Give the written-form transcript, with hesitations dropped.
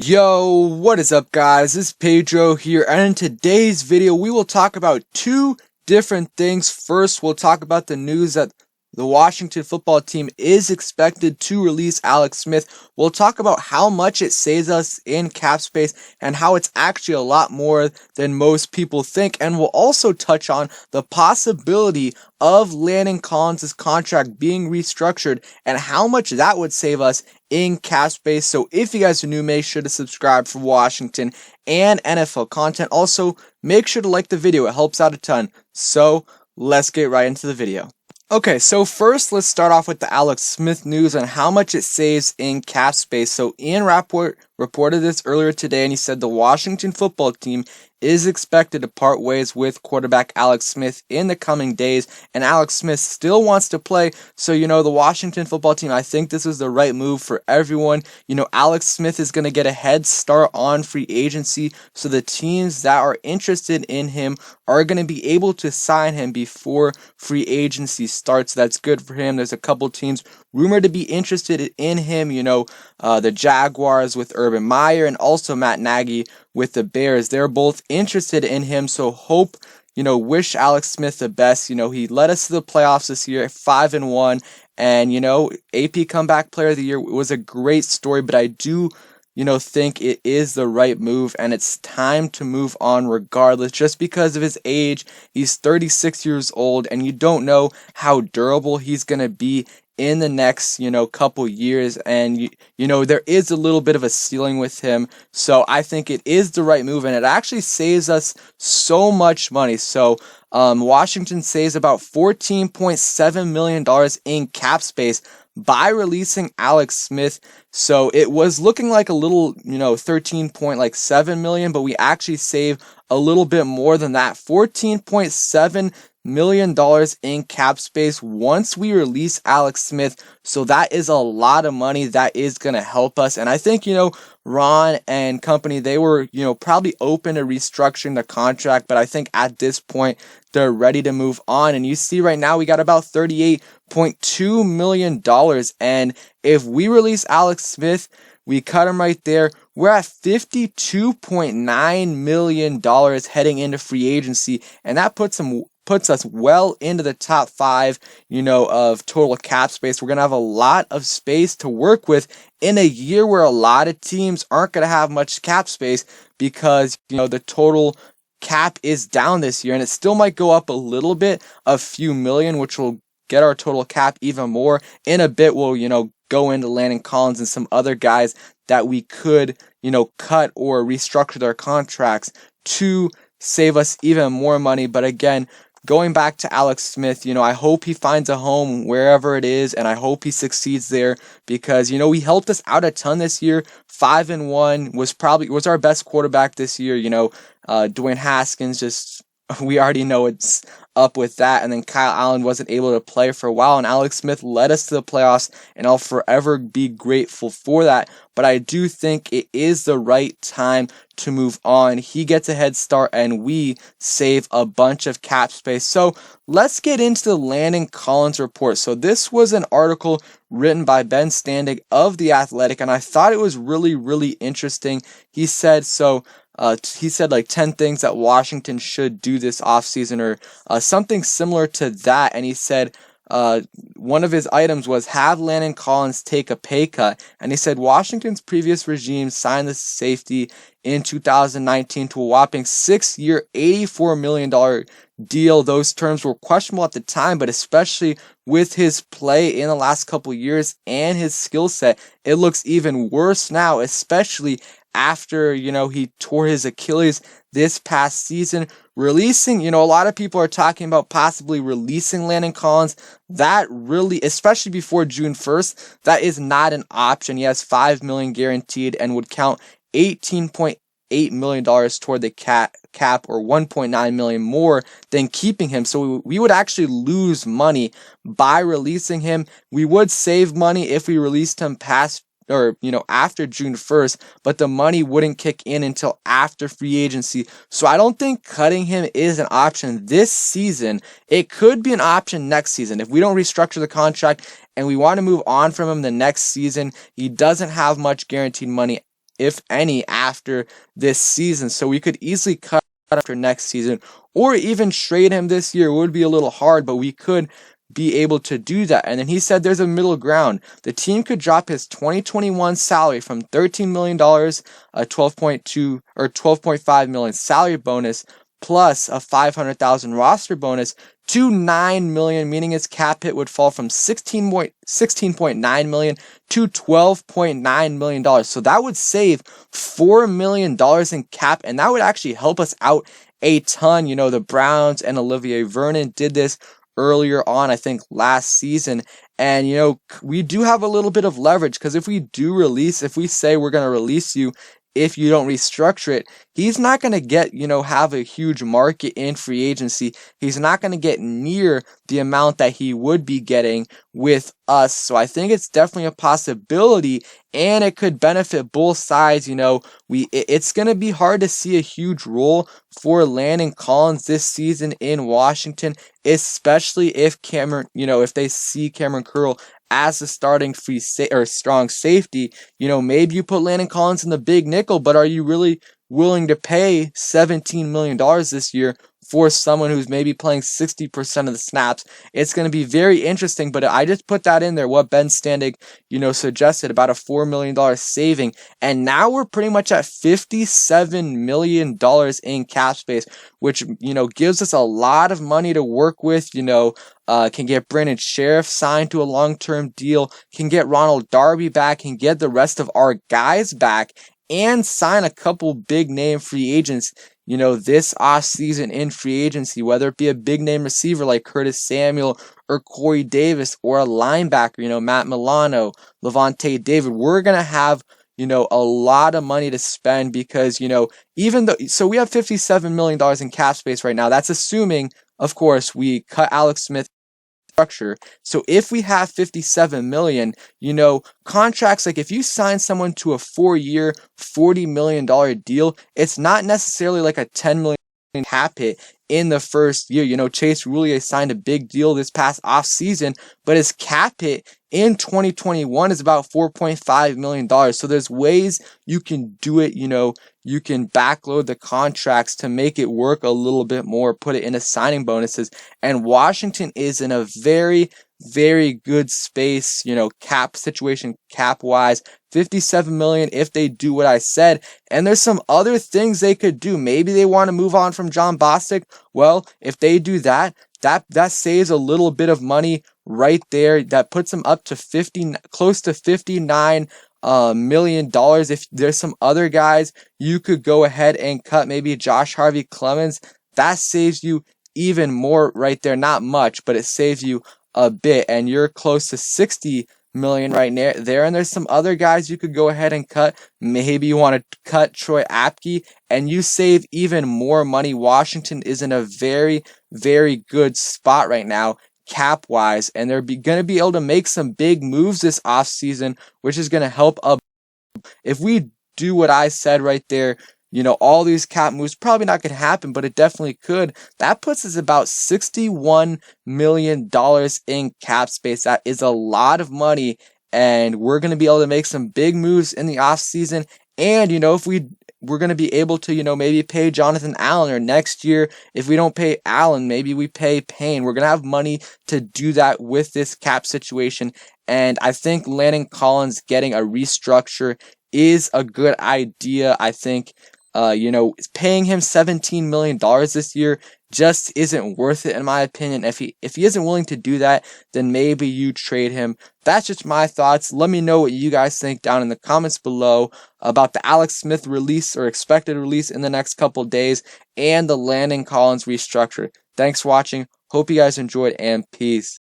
Yo, what is up guys? This is Pedro here, and in today's video we will talk about two different things. First, we'll talk about the news that the Washington football team is expected to release Alex Smith. We'll talk about how much it saves us in cap space and how it's actually a lot more than most people think. And we'll also touch on the possibility of Landon Collins' contract being restructured and how much that would save us in cap space. So if you guys are new, make sure to subscribe for Washington and NFL content. Also, make sure to like the video. It helps out a ton. So let's get right into the video. Okay, so first let's start off with the Alex Smith news and how much it saves in cap space. So Ian Rappaport reported this earlier today, and he said the Washington football team is expected to part ways with quarterback Alex Smith in the coming days, and Alex Smith still wants to play. So, the Washington football team, I think this is the right move for everyone. Alex Smith is going to get a head start on free agency, so the teams that are interested in him are going to be able to sign him before free agency starts. That's good for him. There's a couple teams rumored to be interested in him, the Jaguars with Urban Meyer and also Matt Nagy with the Bears. They're both interested in him, so wish Alex Smith the best. He led us to the playoffs this year at 5-1, and AP Comeback Player of the Year was a great story, but I do think it is the right move, and it's time to move on regardless, just because of his age. He's 36 years old, and you don't know how durable he's going to be in the next, couple years, and there is a little bit of a ceiling with him. So I think it is the right move, and it actually saves us so much money. So Washington saves about $14.7 million in cap space by releasing Alex Smith. So it was looking like a little, 13.7 million, but we actually save a little bit more than that. $14.7 million in cap space once we release Alex Smith. So that is a lot of money that is going to help us. And I think, Ron and company, they were, probably open to restructuring the contract, but I think at this point they're ready to move on. And you see right now we got about $38.2 million. And if we release Alex Smith, we cut him right there, we're at $52.9 million heading into free agency, and that puts us well into the top 5, of total cap space. We're going to have a lot of space to work with in a year where a lot of teams aren't going to have much cap space because, the total cap is down this year, and it still might go up a little bit, a few million, which will get our total cap even more. In a bit, we'll, go into Landon Collins and some other guys that we could, cut or restructure their contracts to save us even more money. But again, going back to Alex Smith, I hope he finds a home wherever it is, and I hope he succeeds there because, he helped us out a ton this year. 5-1 was our best quarterback this year. Dwayne Haskins we already know it's up with that, and then Kyle Allen wasn't able to play for a while, and Alex Smith led us to the playoffs, and I'll forever be grateful for that. But I do think it is the right time to move on. He gets a head start, and we save a bunch of cap space. So let's get into the Landon Collins report. So this was an article written by Ben Standig of The Athletic, and I thought it was really, really interesting. He said like 10 things that Washington should do this offseason or something similar to that. And he said one of his items was have Landon Collins take a pay cut. And he said Washington's previous regime signed the safety in 2019 to a whopping 6-year, $84 million deal. Those terms were questionable at the time, but especially with his play in the last couple years and his skill set, it looks even worse now, especially after, he tore his Achilles this past season. Releasing, a lot of people are talking about possibly releasing Landon Collins. That really, especially before June 1st, that is not an option. He has $5 million guaranteed and would count $18.8 million toward the cap, or $1.9 million more than keeping him. So we would actually lose money by releasing him. We would save money if we released him after June 1st, but the money wouldn't kick in until after free agency. So I don't think cutting him is an option this season. It could be an option next season. If we don't restructure the contract and we want to move on from him the next season, he doesn't have much guaranteed money if any, after this season. So we could easily cut after next season, or even trade him this year. It would be a little hard, but we could be able to do that. And then he said there's a middle ground. The team could drop his 2021 salary from $13 million, a 12.2 or 12.5 million salary bonus, plus a 500,000 roster bonus, to $9 million, meaning his cap hit would fall from $16.9 million to $12.9 million. So that would save $4 million in cap, and that would actually help us out a ton. You know, the Browns and Olivier Vernon did this earlier on, I think last season. And, you know, we do have a little bit of leverage, because if we say we're going to release you if you don't restructure it, he's not going to get, you know, have a huge market in free agency. He's not going to get near the amount that he would be getting with us. So I think it's definitely a possibility, and it could benefit both sides. You know, it's going to be hard to see a huge role for Landon Collins this season in Washington, especially if if they see Cameron Curl as the starting strong safety. You know, maybe you put Landon Collins in the big nickel, but are you really willing to pay $17 million this year for someone who's maybe playing 60% of the snaps? It's going to be very interesting, but I just put that in there, what Ben Standig, you know, suggested, about a $4 million saving. And now we're pretty much at $57 million in cap space, which, you know, gives us a lot of money to work with. You know, can get Brandon Sheriff signed to a long-term deal, can get Ronald Darby back, can get the rest of our guys back, and sign a couple big name free agents, you know, this offseason in free agency, whether it be a big name receiver like Curtis Samuel or Corey Davis, or a linebacker, you know, Matt Milano, Levante David. We're going to have, you know, a lot of money to spend, because, you know, so we have $57 million in cap space right now. That's assuming, of course, we cut Alex Smith structure. So if we have $57 million, you know, contracts, like if you sign someone to a 4-year, $40 million deal, it's not necessarily like a $10 million cap hit in the first year. You know, Chase Roulier signed a big deal this past off season, but his cap hit in 2021 is about $4.5 million. So there's ways you can do it. You know, you can backload the contracts to make it work a little bit more, put it into signing bonuses. And Washington is in a very, very good space, you know, cap situation, cap wise. $57 million if they do what I said. And there's some other things they could do. Maybe they want to move on from John Bostic. Well, if they do that saves a little bit of money right there. That puts them up to close to $59 million. If there's some other guys you could go ahead and cut, maybe Josh Harvey Clemens, that saves you even more right there. Not much, but it saves you a bit, and you're close to $60 million right there. And there's some other guys you could go ahead and cut. Maybe you want to cut Troy Apke, and you save even more money. Washington is in a very, very good spot right now, cap wise, and they're going to be able to make some big moves this offseason, which is going to help up. If we do what I said right there, you know, all these cap moves, probably not going to happen, but it definitely could. That puts us about $61 million in cap space. That is a lot of money, and we're going to be able to make some big moves in the offseason. And, you know, if we're going to be able to, you know, maybe pay Jonathan Allen, or next year, if we don't pay Allen, maybe we pay Payne. We're going to have money to do that with this cap situation. And I think Landon Collins getting a restructure is a good idea. I think, you know, paying him $17 million this year just isn't worth it, in my opinion. If he isn't willing to do that, then maybe you trade him. That's just my thoughts. Let me know what you guys think down in the comments below about the Alex Smith release, or expected release in the next couple days, and the Landon Collins restructure. Thanks for watching. Hope you guys enjoyed, and peace.